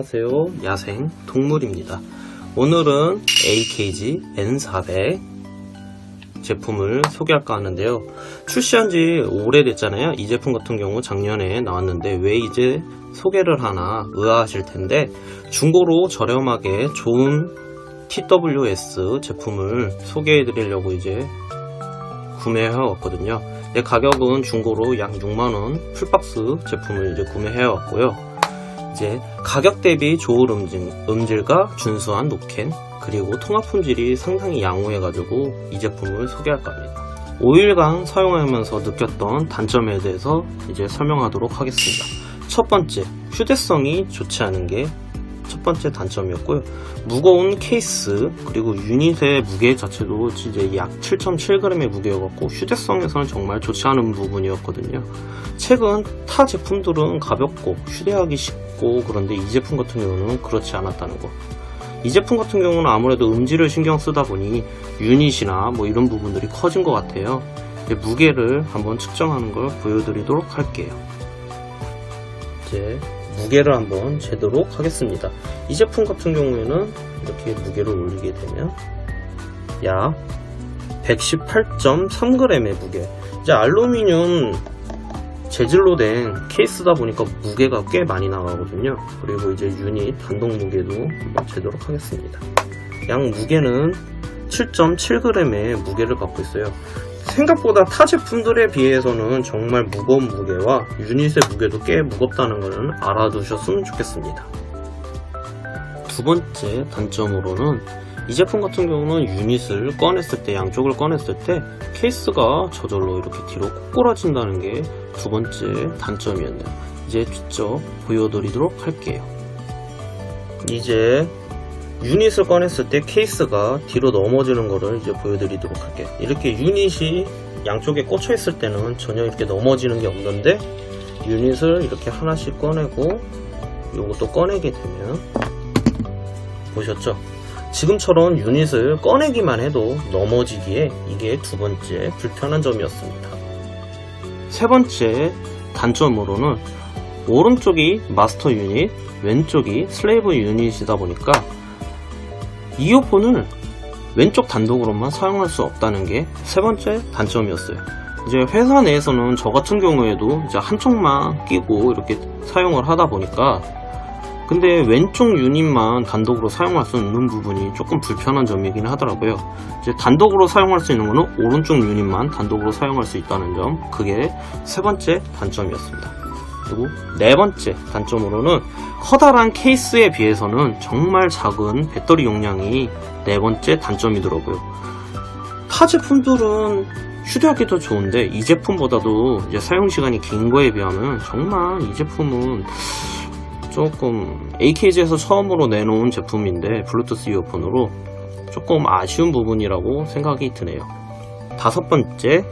안녕하세요, 야생 동물입니다. 오늘은 AKG N400 제품을 소개할까 하는데요. 출시한 지 오래됐잖아요. 이 제품 같은 경우 작년에 나왔는데 왜 이제 소개를 하나 의아하실 텐데, 중고로 저렴하게 좋은 TWS 제품을 소개해 드리려고 이제 구매해 왔거든요. 가격은 중고로 약 6만원 풀박스 제품을 이제 구매해 왔고요. 이제 가격 대비 좋은 음질과 준수한 노캔, 그리고 통합 품질이 상당히 양호해가지고 이 제품을 소개할까 합니다. 5일간 사용하면서 느꼈던 단점에 대해서 이제 설명하도록 하겠습니다. 첫 번째, 휴대성이 좋지 않은 게 첫 번째 단점이었고요. 무거운 케이스, 그리고 유닛의 무게 자체도 이제 약 7.7g의 무게여갖고 휴대성에서는 정말 좋지 않은 부분이었거든요. 최근 타 제품들은 가볍고 휴대하기 쉽고, 그런데 이 제품 같은 경우는 그렇지 않았다는 거. 이 제품 같은 경우는 아무래도 음질을 신경 쓰다 보니 유닛이나 뭐 이런 부분들이 커진 것 같아요. 무게를 한번 측정하는 걸 보여드리도록 할게요. 이제 무게를 한번 재도록 하겠습니다. 이 제품 같은 경우에는 이렇게 무게를 올리게 되면 약 118.3g의 무게. 이제 알루미늄 재질로 된 케이스다 보니까 무게가 꽤 많이 나가거든요. 그리고 이제 유닛 단독 무게도 한번 재도록 하겠습니다. 약 무게는 7.7g의 무게를 갖고 있어요. 생각보다 타 제품들에 비해서는 정말 무거운 무게와 유닛의 무게도 꽤 무겁다는 것은 알아두셨으면 좋겠습니다. 두 번째 단점으로는 이 제품 같은 경우는 유닛을 꺼냈을 때, 양쪽을 꺼냈을 때 케이스가 저절로 이렇게 뒤로 꼬꾸라진다는 게 두 번째 단점이었네요. 이제 직접 보여드리도록 할게요. 이제 유닛을 꺼냈을 때 케이스가 뒤로 넘어지는 거를 이제 보여드리도록 할게요. 이렇게 유닛이 양쪽에 꽂혀 있을 때는 전혀 이렇게 넘어지는 게 없는데, 유닛을 이렇게 하나씩 꺼내고 요것도 꺼내게 되면 보셨죠? 지금처럼 유닛을 꺼내기만 해도 넘어지기에 이게 두 번째 불편한 점이었습니다. 세 번째 단점으로는 오른쪽이 마스터 유닛, 왼쪽이 슬레이브 유닛이다 보니까 이어폰을 왼쪽 단독으로만 사용할 수 없다는 게 세 번째 단점이었어요. 이제 회사 내에서는 저 같은 경우에도 이제 한쪽만 끼고 이렇게 사용을 하다 보니까, 근데 왼쪽 유닛만 단독으로 사용할 수 있는 부분이 조금 불편한 점이긴 하더라고요. 이제 단독으로 사용할 수 있는 거는 오른쪽 유닛만 단독으로 사용할 수 있다는 점, 그게 세 번째 단점이었습니다. 그리고 네 번째 단점으로는 커다란 케이스에 비해서는 정말 작은 배터리 용량이 네 번째 단점이더라고요. 타 제품들은 휴대하기도 좋은데 이 제품보다도 이제 사용시간이 긴 거에 비하면 정말 이 제품은 조금 AKG에서 처음으로 내놓은 제품인데 블루투스 이어폰으로 조금 아쉬운 부분이라고 생각이 드네요. 다섯 번째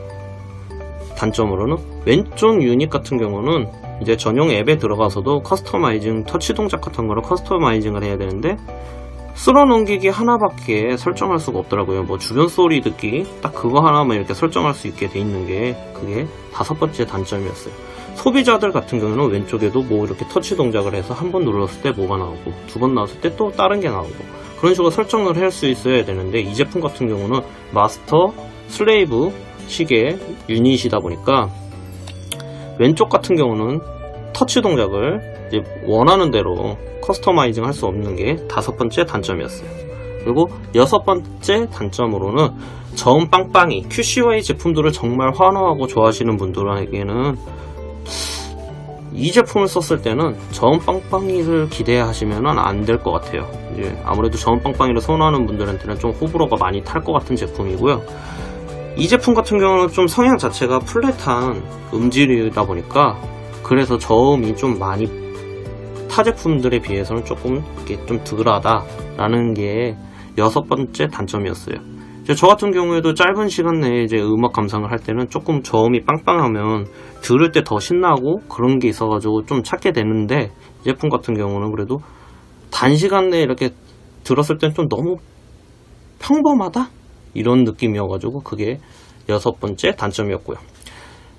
단점으로는 왼쪽 유닛 같은 경우는 이제 전용 앱에 들어가서도 커스터마이징, 터치 동작 같은 거를 커스터마이징을 해야 되는데 쓸어 넘기기 하나밖에 설정할 수가 없더라고요. 뭐 주변 소리 듣기 딱 그거 하나만 이렇게 설정할 수 있게 돼 있는 게 그게 다섯 번째 단점이었어요. 소비자들 같은 경우는 왼쪽에도 뭐 이렇게 터치 동작을 해서 한 번 눌렀을 때 뭐가 나오고, 두 번 나왔을 때 또 다른 게 나오고, 그런 식으로 설정을 할 수 있어야 되는데 이 제품 같은 경우는 마스터, 슬레이브 식의 유닛이다 보니까 왼쪽 같은 경우는 터치 동작을 이제 원하는 대로 커스터마이징 할 수 없는 게 다섯 번째 단점이었어요. 그리고 여섯 번째 단점으로는 저음 빵빵이, QCY 제품들을 정말 환호하고 좋아하시는 분들에게는 이 제품을 썼을 때는 저음 빵빵이를 기대하시면 안 될 것 같아요. 이제 아무래도 저음 빵빵이를 선호하는 분들한테는 좀 호불호가 많이 탈 것 같은 제품이고요. 이 제품 같은 경우는 좀 성향 자체가 플랫한 음질이다 보니까 그래서 저음이 좀 많이 타 제품들에 비해서는 조금 이렇게 좀 덜하다라는 게 여섯 번째 단점이었어요. 저 같은 경우에도 짧은 시간 내에 이제 음악 감상을 할 때는 조금 저음이 빵빵하면 들을 때 더 신나고 그런 게 있어가지고 좀 찾게 되는데, 이 제품 같은 경우는 그래도 단시간 내에 이렇게 들었을 땐 좀 너무 평범하다? 이런 느낌이어가지고 그게 여섯 번째 단점이었고요.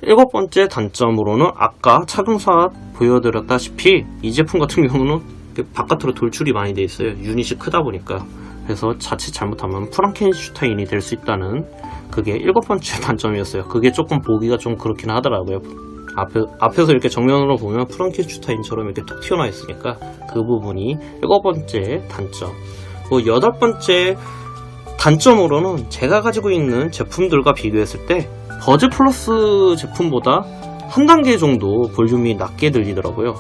일곱 번째 단점으로는 아까 착용사 보여드렸다시피 이 제품 같은 경우는 바깥으로 돌출이 많이 돼 있어요. 유닛이 크다 보니까. 그래서 자칫 잘못하면 프랑켄슈타인이 될 수 있다는 그게 7번째 단점이었어요. 그게 조금 보기가 좀 그렇긴 하더라고요. 앞에서 이렇게 정면으로 보면 프랑켄슈타인처럼 이렇게 톡 튀어나와 있으니까 그 부분이 7번째 단점. 8번째 단점으로는 제가 가지고 있는 제품들과 비교했을 때 버즈 플러스 제품보다 한 단계 정도 볼륨이 낮게 들리더라고요.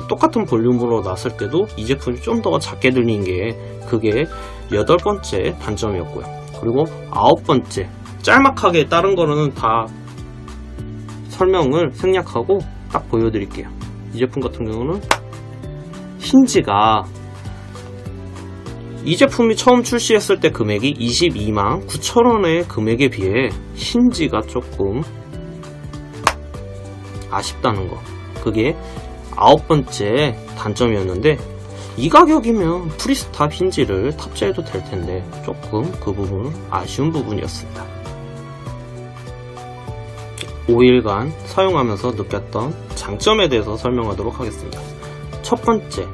똑같은 볼륨으로 놨을 때도 이 제품이 좀 더 작게 들리는 게 그게 8번째 단점이었고요. 그리고 9번째, 짤막하게 다른 거는 다 설명을 생략하고 딱 보여드릴게요. 이 제품 같은 경우는 힌지가 이 제품이 처음 출시했을 때 금액이 22만 9천원의 금액에 비해 힌지가 조금 아쉽다는 거. 그게 9번째 단점이었는데 이 가격이면 프리스탑 힌지를 탑재해도 될 텐데 조금 그 부분은 아쉬운 부분이었습니다. 5일간 사용하면서 느꼈던 장점에 대해서 설명하도록 하겠습니다. 첫 번째,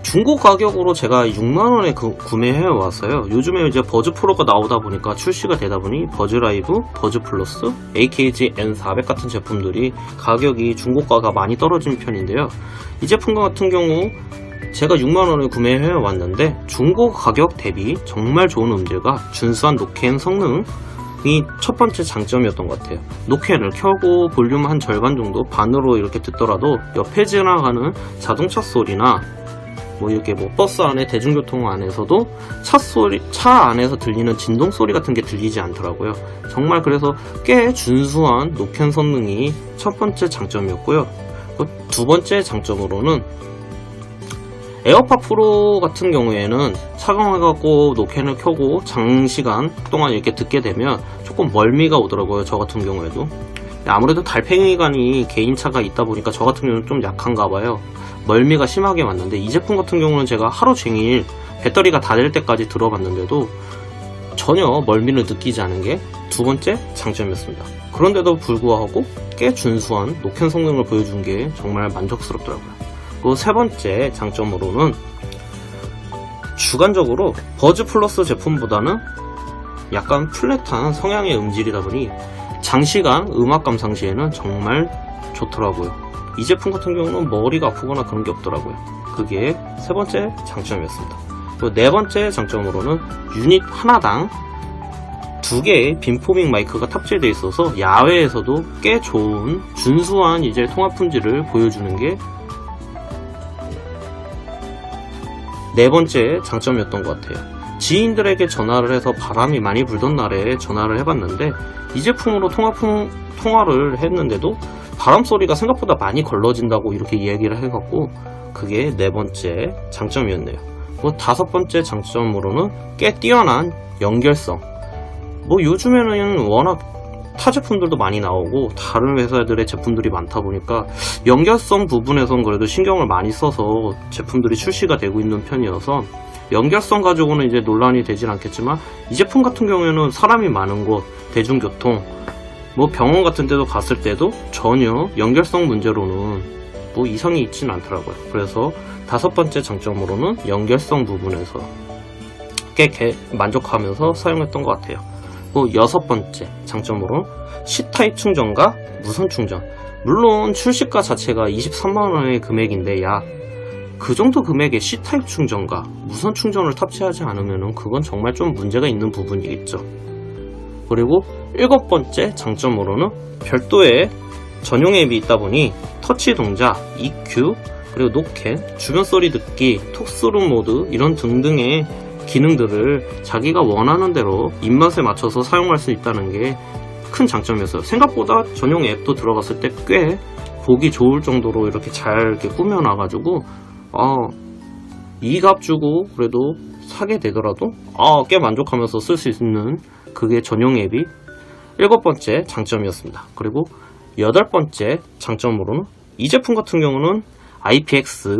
중고 가격으로 제가 6만원에 구매해 왔어요. 요즘에 이제 버즈 프로가 나오다 보니까 출시가 되다 보니 버즈 라이브, 버즈 플러스, AKG N400 같은 제품들이 가격이 중고가가 많이 떨어진 편인데요. 이 제품 같은 경우 제가 6만원에 구매해 왔는데 중고 가격 대비 정말 좋은 음질과 준수한 노캔 성능이 첫 번째 장점이었던 것 같아요. 노캔을 켜고 볼륨 한 절반 정도 반으로 이렇게 듣더라도 옆에 지나가는 자동차 소리나 이렇게 버스 안에 대중교통 안에서도 차 안에서 들리는 진동 소리 같은 게 들리지 않더라고요. 정말 그래서 꽤 준수한 노캔 성능이 첫 번째 장점이었고요. 두 번째 장점으로는 에어팟 프로 같은 경우에는 착용해갖고 노캔을 켜고 장시간 동안 이렇게 듣게 되면 조금 멀미가 오더라고요. 저 같은 경우에도. 아무래도 달팽이관이 개인차가 있다 보니까 저 같은 경우는 좀 약한가 봐요. 멀미가 심하게 왔는데 이 제품 같은 경우는 제가 하루 종일 배터리가 다 될 때까지 들어봤는데도 전혀 멀미를 느끼지 않은 게 두 번째 장점이었습니다. 그런데도 불구하고 꽤 준수한 노캔 성능을 보여준 게 정말 만족스럽더라고요. 그리고 세 번째 장점으로는 주관적으로 버즈 플러스 제품보다는 약간 플랫한 성향의 음질이다 보니 장시간 음악 감상 시에는 정말 좋더라고요. 이 제품 같은 경우는 머리가 아프거나 그런 게 없더라고요. 그게 세 번째 장점이었습니다. 그리고 네 번째 장점으로는 유닛 하나당 2개의 빔포밍 마이크가 탑재되어 있어서 야외에서도 꽤 좋은 준수한 이제 통화 품질을 보여주는 게 네 번째 장점이었던 것 같아요. 지인들에게 전화를 해서 바람이 많이 불던 날에 전화를 해봤는데 이 제품으로 통화를 했는데도 바람 소리가 생각보다 많이 걸러진다고 이렇게 이야기를 해갖고 그게 네 번째 장점이었네요. 다섯 번째 장점으로는 꽤 뛰어난 연결성. 요즘에는 워낙 타 제품들도 많이 나오고 다른 회사들의 제품들이 많다 보니까 연결성 부분에선 그래도 신경을 많이 써서 제품들이 출시가 되고 있는 편이어서 연결성 가지고는 이제 논란이 되진 않겠지만 이 제품 같은 경우에는 사람이 많은 곳, 대중교통, 병원 같은 데도 갔을 때도 전혀 연결성 문제로는 이상이 있지는 않더라고요. 그래서 다섯 번째 장점으로는 연결성 부분에서 꽤 만족하면서 사용했던 것 같아요. 여섯 번째 장점으로 C타입 충전과 무선 충전. 물론 출시가 자체가 23만원의 금액인데 그 정도 금액에 C타입 충전과 무선 충전을 탑재하지 않으면 그건 정말 좀 문제가 있는 부분이겠죠. 그리고 일곱 번째 장점으로는 별도의 전용 앱이 있다 보니 터치 동작, EQ, 그리고 노캔, 주변 소리 듣기, 톡스룸 모드 이런 등등의 기능들을 자기가 원하는 대로 입맛에 맞춰서 사용할 수 있다는 게 큰 장점이었어요. 생각보다 전용 앱도 들어갔을 때 꽤 보기 좋을 정도로 이렇게 잘 이렇게 꾸며놔가지고 이 값 주고 그래도 사게 되더라도 꽤 만족하면서 쓸 수 있는 그게 전용 앱이 일곱 번째 장점이었습니다. 그리고 여덟 번째 장점으로는 이 제품 같은 경우는 IPX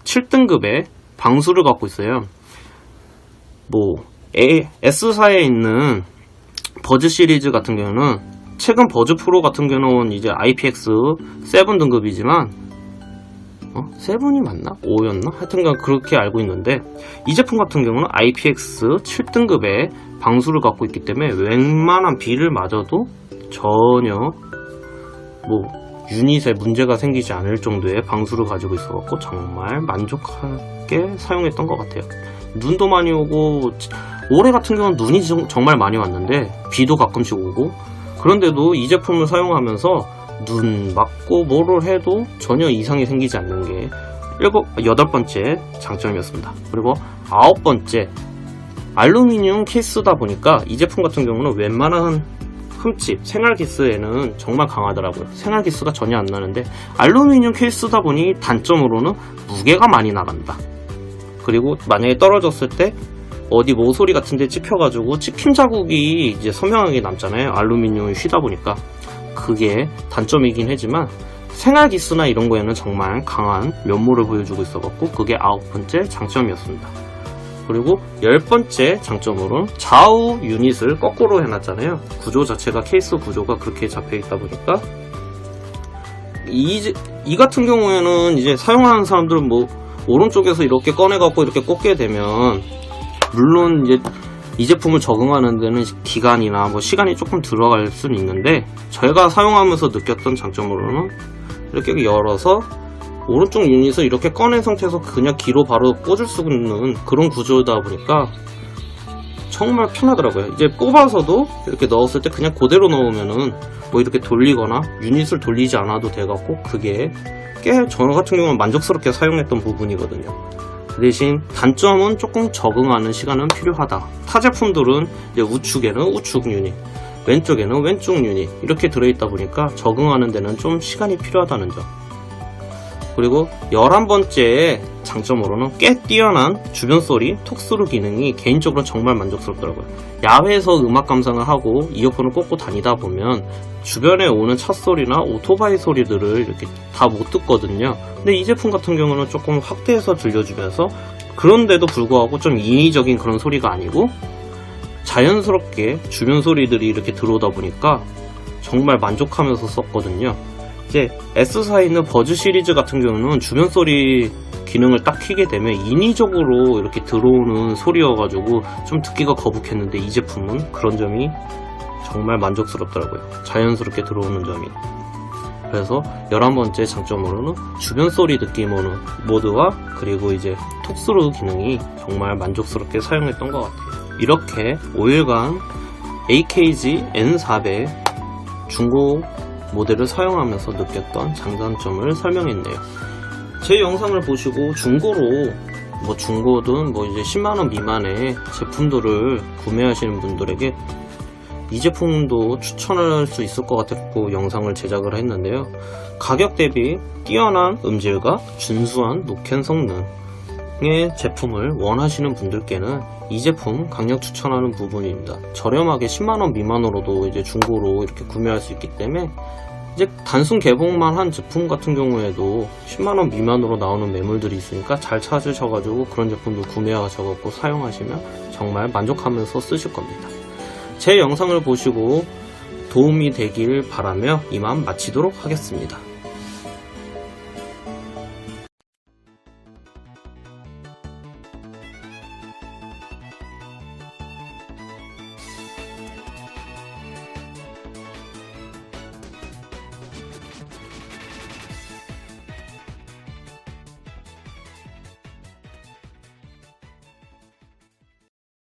7등급의 방수를 갖고 있어요. S사에 있는 버즈 시리즈 같은 경우는 최근 버즈 프로 같은 경우는 이제 IPX 7 등급이지만 7이 맞나? 5였나? 하여튼간 그렇게 알고 있는데, 이 제품 같은 경우는 IPX 7등급의 방수를 갖고 있기 때문에 웬만한 비를 맞아도 전혀 유닛에 문제가 생기지 않을 정도의 방수를 가지고 있어서 정말 만족하게 사용했던 것 같아요. 눈도 많이 오고, 올해 같은 경우는 눈이 정말 많이 왔는데 비도 가끔씩 오고, 그런데도 이 제품을 사용하면서 눈 맞고 뭐를 해도 전혀 이상이 생기지 않는 게 8번째 장점이었습니다. 그리고 9번째, 알루미늄 케이스다 보니까 이 제품 같은 경우는 웬만한 흠집, 생활기스에는 정말 강하더라고요. 생활기스가 전혀 안 나는데 알루미늄 케이스다 보니 단점으로는 무게가 많이 나간다. 그리고 만약에 떨어졌을 때 어디 모서리 같은 데 찝혀가지고 찝힘 자국이 이제 선명하게 남잖아요. 알루미늄이 휘다 보니까. 그게 단점이긴 하지만 생활기스나 이런 거에는 정말 강한 면모를 보여주고 있어갖고 그게 9번째 장점이었습니다. 그리고 10번째 장점으로는 좌우 유닛을 거꾸로 해놨잖아요. 구조 자체가, 케이스 구조가 그렇게 잡혀있다 보니까 이 같은 경우에는 이제 사용하는 사람들은 오른쪽에서 이렇게 꺼내갖고 이렇게 꽂게 되면, 물론 이제 이 제품을 적응하는 데는 기간이나 시간이 조금 들어갈 수는 있는데, 저희가 사용하면서 느꼈던 장점으로는 이렇게 열어서 오른쪽 유닛을 이렇게 꺼낸 상태에서 그냥 귀로 바로 꽂을 수 있는 그런 구조다 보니까 정말 편하더라고요. 이제 뽑아서도 이렇게 넣었을 때 그냥 그대로 넣으면은 이렇게 돌리거나 유닛을 돌리지 않아도 돼갖고 그게 꽤 저 같은 경우는 만족스럽게 사용했던 부분이거든요. 그 대신 단점은 조금 적응하는 시간은 필요하다. 타 제품들은 이제 우측에는 우측 유닛, 왼쪽에는 왼쪽 유닛 이렇게 들어있다 보니까 적응하는 데는 좀 시간이 필요하다는 점. 그리고 11번째 장점으로는 꽤 뛰어난 주변 소리 톡스루 기능이 개인적으로 정말 만족스럽더라고요. 야외에서 음악 감상을 하고 이어폰을 꽂고 다니다 보면 주변에 오는 차 소리나 오토바이 소리들을 이렇게 다 못 듣거든요. 근데 이 제품 같은 경우는 조금 확대해서 들려주면서, 그런데도 불구하고 좀 인위적인 그런 소리가 아니고 자연스럽게 주변 소리들이 이렇게 들어오다 보니까 정말 만족하면서 썼거든요. 이제 S사에 있는 버즈 시리즈 같은 경우는 주변 소리 기능을 딱 켜게 되면 인위적으로 이렇게 들어오는 소리여가지고 좀 듣기가 거북했는데, 이 제품은 그런 점이 정말 만족스럽더라고요. 자연스럽게 들어오는 점이. 그래서 11번째 장점으로는 주변 소리 듣기 모드와 그리고 이제 톡스루 기능이 정말 만족스럽게 사용했던 것 같아요. 이렇게 5일간 AKG N400 중고 모델을 사용하면서 느꼈던 장단점을 설명했네요. 제 영상을 보시고 중고로 중고든 이제 10만원 미만의 제품들을 구매하시는 분들에게 이 제품도 추천할 수 있을 것 같았고 영상을 제작을 했는데요. 가격 대비 뛰어난 음질과 준수한 노캔 성능의 제품을 원하시는 분들께는 이 제품 강력 추천하는 부분입니다. 저렴하게 10만원 미만으로도 이제 중고로 이렇게 구매할 수 있기 때문에, 이제 단순 개봉만 한 제품 같은 경우에도 10만원 미만으로 나오는 매물들이 있으니까 잘 찾으셔가지고 그런 제품도 구매하셔서 사용하시면 정말 만족하면서 쓰실 겁니다. 제 영상을 보시고 도움이 되길 바라며 이만 마치도록 하겠습니다.